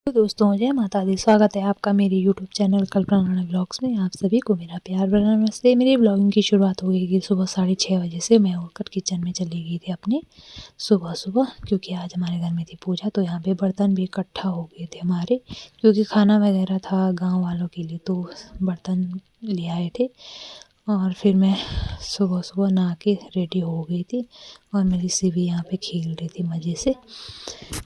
तो दोस्तों जय माता दी, स्वागत है आपका मेरे यूट्यूब चैनल कल्पना राणा ब्लॉग्स में। आप सभी को मेरा प्यार भरा नमस्ते। मेरी ब्लॉगिंग की शुरुआत हो गई कि सुबह 6:30 बजे से मैं उठकर किचन में चली गई थी अपने सुबह सुबह, क्योंकि आज हमारे घर में थी पूजा। तो यहाँ पे बर्तन भी इकट्ठा हो गए थे हमारे, क्योंकि खाना वगैरह था गाँव वालों के लिए, तो बर्तन ले आए थे। और फिर मैं सुबह सुबह नहा के रेडी हो गई थी और मेरी सिवी यहाँ पे खेल रही थी मज़े से।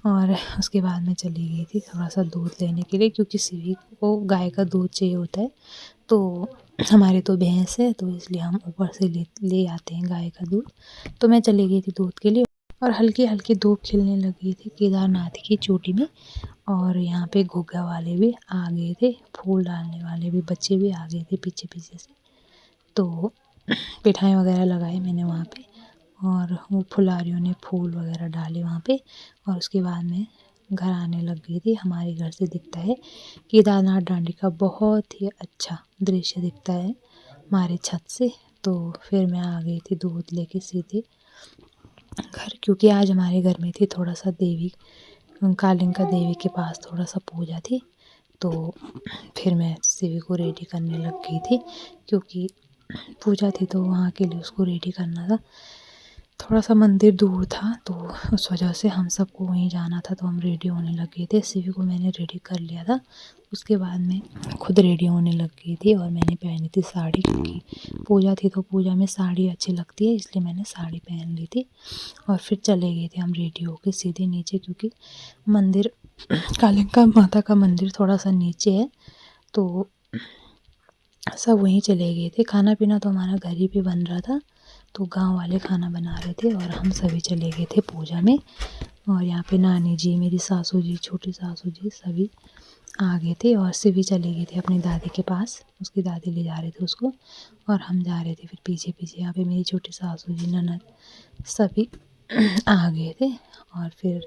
और उसके बाद मैं चली गई थी थोड़ा सा दूध लेने के लिए, क्योंकि सिवी को गाय का दूध चाहिए होता है। तो हमारे तो भैंस है, तो इसलिए हम ऊपर से ले आते हैं गाय का दूध। तो मैं चली गई थी दूध के लिए और हल्की हल्की धूप खिलने लगी थी केदारनाथ की चोटी में। और यहाँ पे घुग्गा वाले भी आ गए थे, फूल डालने वाले भी बच्चे भी आ गए थे पीछे पीछे से। तो पिठाई वगैरह लगाई मैंने वहाँ पे, और वो फुलवारियों ने फूल वगैरह डाले वहाँ पे। और उसके बाद मैं घर आने लग गई थी। हमारे घर से दिखता है केदारनाथ डांडी का बहुत ही अच्छा दृश्य दिखता है हमारे छत से। तो फिर मैं आ गई थी दूध लेके सीधे घर, क्योंकि आज हमारे घर में थी थोड़ा सा देवी कालिंका देवी के पास थोड़ा सा पूजा थी। तो फिर मैं सिवी को रेडी करने लग गई थी, क्योंकि पूजा थी तो वहाँ के लिए उसको रेडी करना था। थोड़ा सा मंदिर दूर था, तो उस वजह से हम सबको वहीं जाना था, तो हम रेडी होने लग गए थे। सिवी को मैंने रेडी कर लिया था। उसके बाद मैं खुद रेडी होने लग गई थी और मैंने पहनी थी साड़ी, क्योंकि पूजा थी तो पूजा में साड़ी अच्छी लगती है, इसलिए मैंने साड़ी पहन ली थी। और फिर चले गए थे हम रेडी होके सीधे नीचे, क्योंकि मंदिर कालिका माता का मंदिर थोड़ा सा नीचे है। तो सब वहीं चले गए थे। खाना पीना तो हमारा घर ही पे बन रहा था, तो गांव वाले खाना बना रहे थे और हम सभी चले गए थे पूजा में। और यहाँ पे नानी जी, मेरी सासू जी, छोटी सासू जी सभी आ गए थे। और सिवी चले गए थे अपनी दादी के पास, उसकी दादी ले जा रहे थे उसको, और हम जा रहे थे फिर पीछे पीछे। यहाँ पे मेरी छोटी सासू जी, ननद सभी आ गए थे। और फिर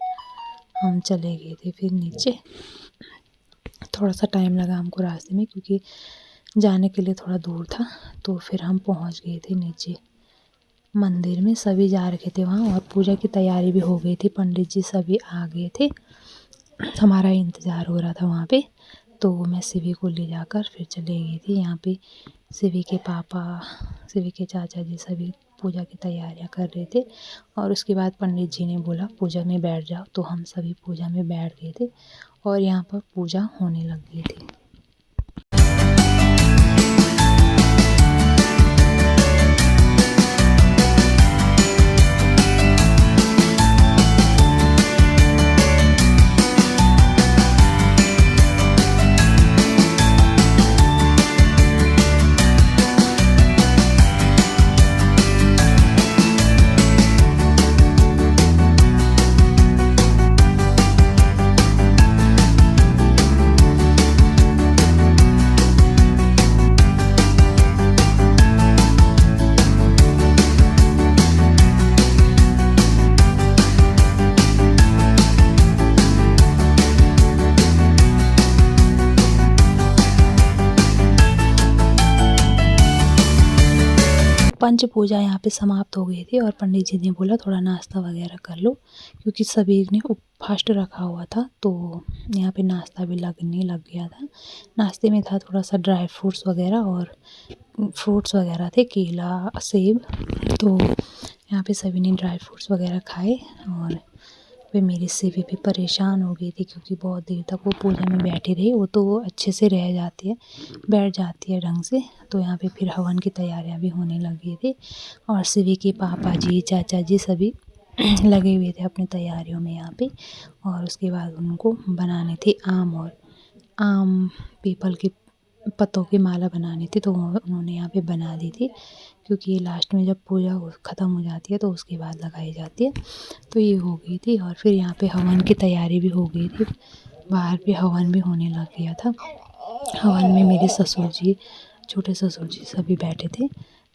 हम चले गए थे फिर नीचे। थोड़ा सा टाइम लगा हमको रास्ते में, क्योंकि जाने के लिए थोड़ा दूर था। तो फिर हम पहुंच गए थे नीचे मंदिर में, सभी जा रखे थे वहाँ। और पूजा की तैयारी भी हो गई थी, पंडित जी सभी आ गए थे, हमारा इंतज़ार हो रहा था वहाँ पे। तो मैं सिवी को ले जाकर फिर चले गई थी। यहाँ पे सिवी के पापा, सिवी के चाचा जी सभी पूजा की तैयारियाँ कर रहे थे। और उसके बाद पंडित जी ने बोला पूजा में बैठ जाओ, तो हम सभी पूजा में बैठ गए थे और यहाँ पर पूजा होने लग गई थी। पंच पूजा यहाँ पे समाप्त हो गई थी और पंडित जी ने बोला थोड़ा नाश्ता वगैरह कर लो, क्योंकि सभी ने फास्ट रखा हुआ था। तो यहाँ पे नाश्ता भी लगने लग गया था। नाश्ते में था थोड़ा सा ड्राई फ्रूट्स वगैरह, और फ्रूट्स वगैरह थे केला, सेब। तो यहाँ पे सभी ने ड्राई फ्रूट्स वगैरह खाए। और फिर मेरी सिवी भी परेशान हो गई थी, क्योंकि बहुत देर तक वो पूजा में बैठी रही। वो तो अच्छे से रह जाती है, बैठ जाती है ढंग से। तो यहाँ पे फिर हवन की तैयारियां भी होने लगी थी, और सिवी के पापा जी, चाचा जी सभी लगे हुए थे अपनी तैयारियों में यहाँ पे। और उसके बाद उनको बनाने थे आम पीपल के पत्तों की माला बनानी थी, तो उन्होंने यहाँ पे बना दी थी, क्योंकि ये लास्ट में जब पूजा ख़त्म हो जाती है तो उसके बाद लगाई जाती है। तो ये हो गई थी। और फिर यहाँ पे हवन की तैयारी भी हो गई थी, बाहर पे हवन भी होने लग गया था। हवन में मेरे ससुर जी, छोटे ससुर जी सभी बैठे थे।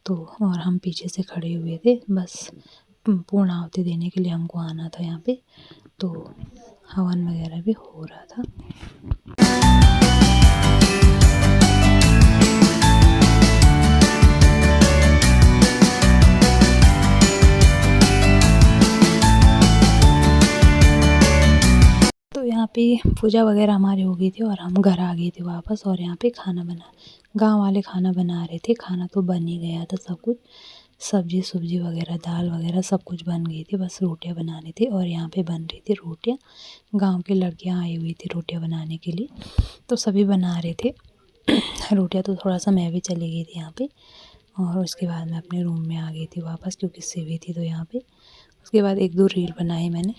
तो और हम पीछे से खड़े हुए थे, बस पूर्ण आहुति देने के लिए हमको आना था यहाँ पे। तो हवन वगैरह भी हो रहा था। पे पूजा वगैरह हमारी हो गई थी और हम घर आ गए थे वापस। और यहाँ पे खाना बना, गांव वाले खाना बना रहे थे। खाना तो बन ही गया था सब कुछ, सब्जी सुब्जी वगैरह, दाल वगैरह सब कुछ बन गई थी, बस रोटियां बनानी थी। और यहाँ पे बन रही थी रोटियां, गांव की लड़कियां आई हुई थी रोटियां बनाने के लिए, तो सभी बना रहे थे रोटियां। तो थोड़ा सा मैं भी चली गई थी यहाँ पे, और उसके बाद मैं अपने रूम में आ गई थी वापस, क्योंकि सीवी थी तो यहाँ पे। उसके बाद एक दो रील बनाई मैंने।